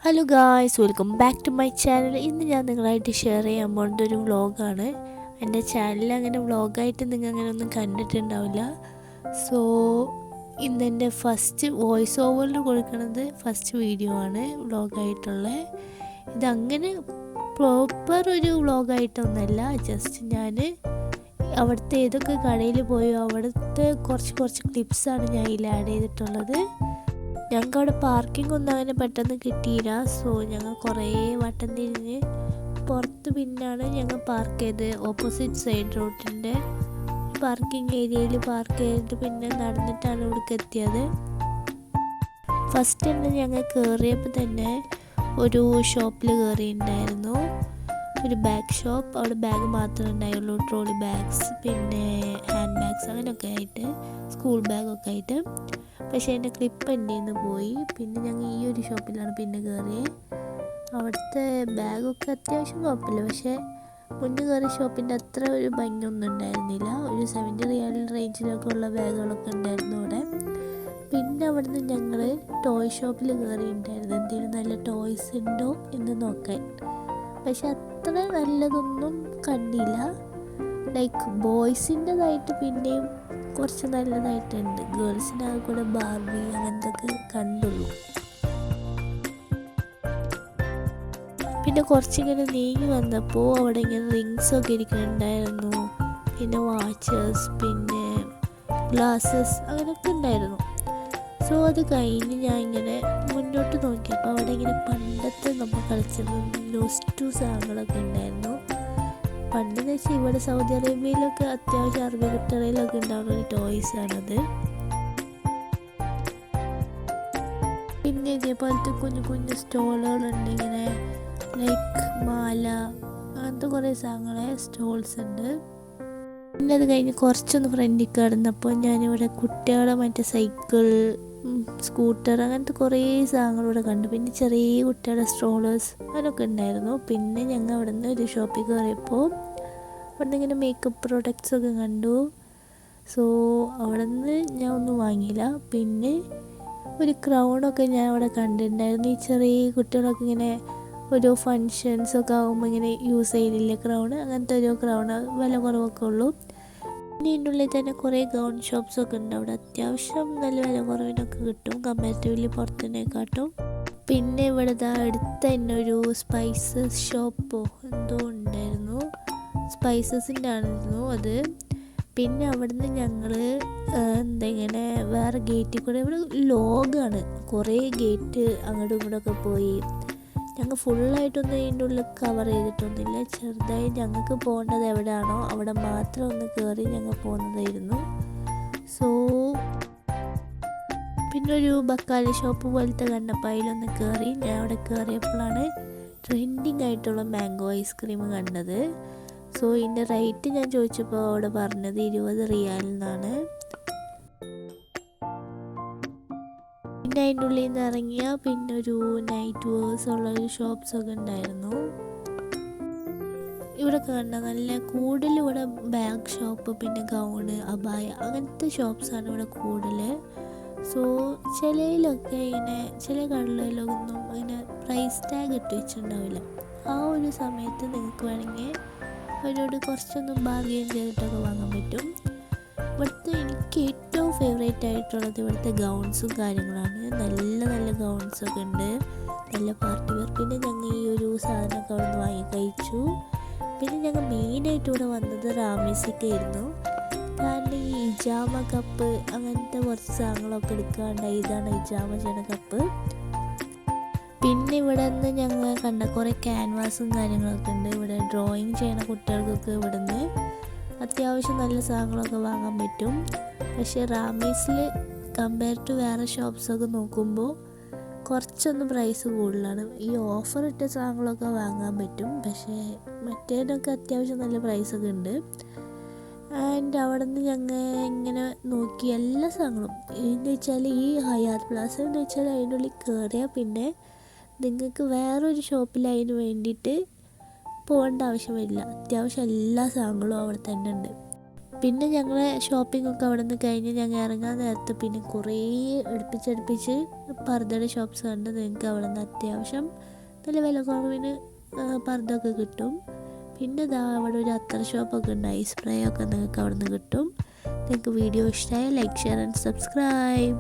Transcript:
Hello guys, welcome back to my channel. ഇന്ന് ഞാൻ നിങ്ങളായിട്ട് ഷെയർ ചെയ്യാൻ പോകുന്നത് ഒരു വ്ളോഗാണ്. എൻ്റെ ചാനലിൽ അങ്ങനെ വ്ളോഗായിട്ട് നിങ്ങൾ അങ്ങനെ ഒന്നും കണ്ടിട്ടുണ്ടാവില്ല. സോ ഇന്നെൻ്റെ ഫസ്റ്റ് വോയിസ് ഓവറിൽ കൊടുക്കുന്നത് ഫസ്റ്റ് വീഡിയോ ആണ് വ്ളോഗായിട്ടുള്ളത്. ഇതങ്ങനെ പ്രോപ്പർ ഒരു വ്ളോഗായിട്ടൊന്നുമല്ല, ജസ്റ്റ് ഞാൻ അവിടുത്തെ ഏതൊക്കെ കടയിൽ പോയോ അവിടുത്തെ കുറച്ച് ക്ലിപ്സാണ് ഞാൻ ഇതിൽ ആഡ് ചെയ്തിട്ടുള്ളത്. ഞങ്ങൾക്ക് അവിടെ പാർക്കിംഗ് ഒന്നും അങ്ങനെ പെട്ടെന്ന് കിട്ടിയില്ല. സോ ഞങ്ങൾ കുറേ വട്ടം തിരിഞ്ഞ് പുറത്ത് പിന്നാണ് ഞങ്ങൾ പാർക്ക് ചെയ്ത് ഓപ്പോസിറ്റ് സൈഡ് റോഡിൻ്റെ പാർക്കിംഗ് ഏരിയയിൽ പാർക്ക് ചെയ്തിട്ട് പിന്നെ നടന്നിട്ടാണ് ഇവിടേക്ക് എത്തിയത്. ഫസ്റ്റ് തന്നെ ഞങ്ങൾ കയറിയപ്പോൾ തന്നെ ഒരു ഷോപ്പിൽ കയറിയിട്ടുണ്ടായിരുന്നു, ഒരു ബാഗ് ഷോപ്പ്. അവിടെ ബാഗ് മാത്രമേ ഉണ്ടായുള്ളൂ, ട്രോളി ബാഗ്സ്, പിന്നെ ഹാൻഡ് ബാഗ്സ് അങ്ങനെയൊക്കെ ആയിട്ട്, സ്കൂൾ ബാഗൊക്കെ ആയിട്ട്. പക്ഷേ എൻ്റെ ക്ലിപ്പ് എൻ്റെ നിന്ന് പോയി. പിന്നെ ഞങ്ങൾ ഈ ഒരു ഷോപ്പിലാണ് പിന്നെ കയറിയത്. അവിടുത്തെ ബാഗൊക്കെ അത്യാവശ്യം കുഴപ്പമില്ല, പക്ഷേ മുന്നേ കയറിയ ഷോപ്പിൻ്റെ അത്ര ഒരു ഭംഗിയൊന്നും ഉണ്ടായിരുന്നില്ല. ഒരു 70 റിയാൽ റേഞ്ചിലൊക്കെ ഉള്ള ബാഗുകളൊക്കെ ഉണ്ടായിരുന്നു അവിടെ. പിന്നെ അവിടുന്ന് ഞങ്ങൾ ടോയ് ഷോപ്പിൽ കയറിയിട്ടുണ്ടായിരുന്നു, എന്തെങ്കിലും നല്ല ടോയ്സ് ഉണ്ടോ എന്ന് നോക്കാൻ. പക്ഷെ അത്ര നല്ലതൊന്നും കണ്ടില്ല. ലൈക്ക് ബോയ്സിൻ്റെതായിട്ട് പിന്നെയും കുറച്ച് നല്ലതായിട്ടുണ്ട്, ഗേൾസിൻ്റെ കൂടെ ബാർബി അങ്ങനത്തൊക്കെ കണ്ടുള്ളൂ. പിന്നെ കുറച്ചിങ്ങനെ നീങ്ങി വന്നപ്പോൾ അവിടെ ഇങ്ങനെ റിങ്സൊക്കെ ഇരിക്കുന്നുണ്ടായിരുന്നു, പിന്നെ വാച്ചസ്, പിന്നെ ഗ്ലാസസ് അങ്ങനെയൊക്കെ ഉണ്ടായിരുന്നു. സോ അത് കഴിഞ്ഞ് ഞാൻ ഇങ്ങനെ മുന്നോട്ട് നോക്കിയപ്പോൾ അവിടെ ഇങ്ങനെ പണ്ടത്തെ നമ്മൾ കളിച്ചിരുന്ന നോസ്റ്റു സാധനങ്ങളൊക്കെ ഉണ്ടായിരുന്നു. പണ്ടെന്ന് വെച്ചാൽ ഇവിടെ സൗദി അറേബ്യയിലൊക്കെ അത്യാവശ്യം അറബി കുട്ടികളിലൊക്കെ ഉണ്ടാവുന്ന ഒരു ടോയ്സാണത്. പിന്നെ ഇതേപോലത്തെ കുഞ്ഞു സ്റ്റോളുകളുണ്ട്, ഇങ്ങനെ ലൈക്ക് മാല അങ്ങനത്തെ കുറേ സാധനങ്ങളെ സ്റ്റോൾസ് ഉണ്ട്. പിന്നെ അത് കഴിഞ്ഞ് കുറച്ചൊന്ന് ഫ്രണ്ടിൽ കിടന്നപ്പോൾ ഞാനിവിടെ കുട്ടികളുടെ മറ്റേ സൈക്കിൾ, സ്കൂട്ടർ അങ്ങനത്തെ കുറേ സാധനങ്ങൾ ഇവിടെ കണ്ടു. പിന്നെ ചെറിയ കുട്ടികളുടെ സ്ട്രോളേഴ്സ് അതൊക്കെ ഉണ്ടായിരുന്നു. പിന്നെ ഞങ്ങൾ അവിടെ നിന്ന് ഒരു ഷോപ്പിൽ കയറിയപ്പോൾ അവിടെ നിന്ന് ഇങ്ങനെ മേക്കപ്പ് പ്രൊഡക്ട്സൊക്കെ കണ്ടു. സോ അവിടെ നിന്ന് ഞാൻ ഒന്നും വാങ്ങിയില്ല. പിന്നെ ഒരു ക്രൗണൊക്കെ ഞാൻ അവിടെ കണ്ടിട്ടുണ്ടായിരുന്നു. ഈ ചെറിയ കുട്ടികളൊക്കെ ഇങ്ങനെ ഓരോ ഫങ്ഷൻസൊക്കെ ആകുമ്പോൾ ഇങ്ങനെ യൂസ് ചെയ്തില്ലേ ക്രൗണ്, അങ്ങനത്തെ ഒരു ക്രൗണ് വില കുറവൊക്കെ ഉള്ളൂ. പിന്നെ ഇതിൻ്റെ ഉള്ളിൽ തന്നെ കുറേ ഗൗൺ ഷോപ്സൊക്കെ ഉണ്ട്. അവിടെ അത്യാവശ്യം നല്ല വില കുറവിനൊക്കെ കിട്ടും കമ്പാരിറ്റീവ്ലി പുറത്തിനെക്കാട്ടും. പിന്നെ ഇവിടെ അടുത്ത് തന്നെ ഒരു സ്പൈസസ് ഷോപ്പോ എന്തോ ഉണ്ടായിരുന്നു, സ്പൈസസിൻ്റെ ആയിരുന്നു അത്. പിന്നെ അവിടുന്ന് ഞങ്ങൾ ഇങ്ങനെ വേറെ ഗേറ്റിൽ കൂടെ, ഇവിടെ ലോഗാണ്, കുറേ ഗേറ്റ് അങ്ങോട്ടും ഇങ്ങോട്ടൊക്കെ പോയി. ഞങ്ങൾ ഫുള്ളായിട്ടൊന്നും ഇതിൻ്റെ ഉള്ളിൽ കവർ ചെയ്തിട്ടൊന്നുമില്ല, ചെറുതായി ഞങ്ങൾക്ക് പോകേണ്ടത് എവിടെയാണോ അവിടെ മാത്രം ഒന്ന് കയറി ഞങ്ങൾ പോകുന്നതായിരുന്നു. സോ പിന്നെ ഒരു ബക്കാല ഷോപ്പ് പോലത്തെ കണ്ടപ്പോൾ അതിലൊന്ന് കയറി. ഞാൻ അവിടെ കയറിയപ്പോഴാണ് ട്രെൻഡിങ് ആയിട്ടുള്ള മാംഗോ ഐസ്ക്രീം കണ്ടത്. സോ ഇതിൻ്റെ റേറ്റ് ഞാൻ ചോദിച്ചപ്പോൾ അവിടെ പറഞ്ഞത് 20 റിയാൽ എന്നാണ്. പിന്നെ അതിൻ്റെ ഉള്ളിൽ നിന്ന് ഇറങ്ങിയ പിന്നെ ഒരു നൈറ്റ് വേഴ്സ് ഉള്ള ഒരു ഷോപ്സൊക്കെ ഉണ്ടായിരുന്നു. ഇവിടെ കണ്ട നല്ല കൂടുതൽ ഇവിടെ ബാഗ് ഷോപ്പ്, പിന്നെ ഗൗണ്, അബായ അങ്ങനത്തെ ഷോപ്സാണ് ഇവിടെ കൂടുതൽ. സോ ചിലയിലൊക്കെ ഇങ്ങനെ ചില കടകളിലൊന്നും ഇങ്ങനെ പ്രൈസ് ടാഗ് ഇട്ട് വെച്ചിട്ടുണ്ടാവില്ല. ആ ഒരു സമയത്ത് നിങ്ങൾക്ക് വേണമെങ്കിൽ അവരോട് കുറച്ചൊന്ന് ബാർഗെയിൻ ചെയ്തിട്ടൊക്കെ വാങ്ങാൻ പറ്റും. ഇവിടുത്തെ എനിക്ക് ഏറ്റവും ഫേവറേറ്റ് ആയിട്ടുള്ളത് ഇവിടുത്തെ ഗൗൺസും കാര്യങ്ങളാണ്. നല്ല ഗൗൺസൊക്കെ ഉണ്ട്, നല്ല പാർട്ടി വെയർ. പിന്നെ ഞങ്ങൾ ഈ ഒരു സാധനമൊക്കെ അവിടെ നിന്ന് വാങ്ങി കഴിച്ചു. പിന്നെ ഞങ്ങൾ മെയിനായിട്ട് ഇവിടെ വന്നത് റാമീസൊക്കെ ആയിരുന്നു, കാരണം ഈ ഇജാമ കപ്പ് അങ്ങനത്തെ കുറച്ച് സാധനങ്ങളൊക്കെ എടുക്കാണ്ടായി. ഇതാണ് ഇജാമ ചെയ്യണ കപ്പ്. പിന്നെ ഇവിടെ നിന്ന് ഞങ്ങൾ കണ്ട കുറേ ക്യാൻവാസും കാര്യങ്ങളൊക്കെ ഉണ്ട്. ഇവിടെ ഡ്രോയിങ് ചെയ്യണ കുട്ടികൾക്കൊക്കെ ഇവിടെ നിന്ന് അത്യാവശ്യം നല്ല സാധനങ്ങളൊക്കെ വാങ്ങാൻ പറ്റും. പക്ഷേ റാമീസിൽ കമ്പയർ ടു വേറെ ഷോപ്സൊക്കെ നോക്കുമ്പോൾ കുറച്ചൊന്ന് പ്രൈസ് കൂടുതലാണ്. ഈ ഓഫർ ഇട്ട സാധനങ്ങളൊക്കെ വാങ്ങാൻ പറ്റും, പക്ഷേ മറ്റേതൊക്കെ അത്യാവശ്യം നല്ല പ്രൈസൊക്കെ ഉണ്ട്. ആൻഡ് അവിടെ നിന്ന് ഞങ്ങൾ ഇങ്ങനെ നോക്കി എല്ലാ സാധനങ്ങളും. എന്ന് വെച്ചാൽ ഈ ഹയാത്ത് പ്ലാസ എന്ന് വെച്ചാൽ അതിൻ്റെ ഉള്ളിൽ കയറിയാൽ പിന്നെ നിങ്ങൾക്ക് വേറൊരു ഷോപ്പിൽ അതിന് വേണ്ടിയിട്ട് പോകേണ്ട ആവശ്യം വരില്ല. അത്യാവശ്യം എല്ലാ സാധനങ്ങളും അവിടെ തന്നെ ഉണ്ട്. പിന്നെ ഞങ്ങൾ ഷോപ്പിംഗ് ഒക്കെ അവിടെ നിന്ന് കഴിഞ്ഞ് ഞങ്ങൾ ഇറങ്ങാൻ നേരത്ത് പിന്നെ കുറേ അടുപ്പിച്ചടുപ്പിച്ച് പർദ്ദയുടെ ഷോപ്സ് കണ്ട് നിങ്ങൾക്ക് അവിടെ നിന്ന് അത്യാവശ്യം നല്ല വില കുറവിന് പർദ്ദയൊക്കെ കിട്ടും. പിന്നെ ഇതാ അവിടെ ഒരു അത്തർ ഷോപ്പൊക്കെ ഉണ്ട്, ഐസ് സ്പ്രേ ഒക്കെ നിങ്ങൾക്ക് അവിടെ നിന്ന് കിട്ടും. നിങ്ങൾക്ക് വീഡിയോ ഇഷ്ടമായ ലൈക്ക്, ഷെയർ ആൻഡ് സബ്സ്ക്രൈബ്.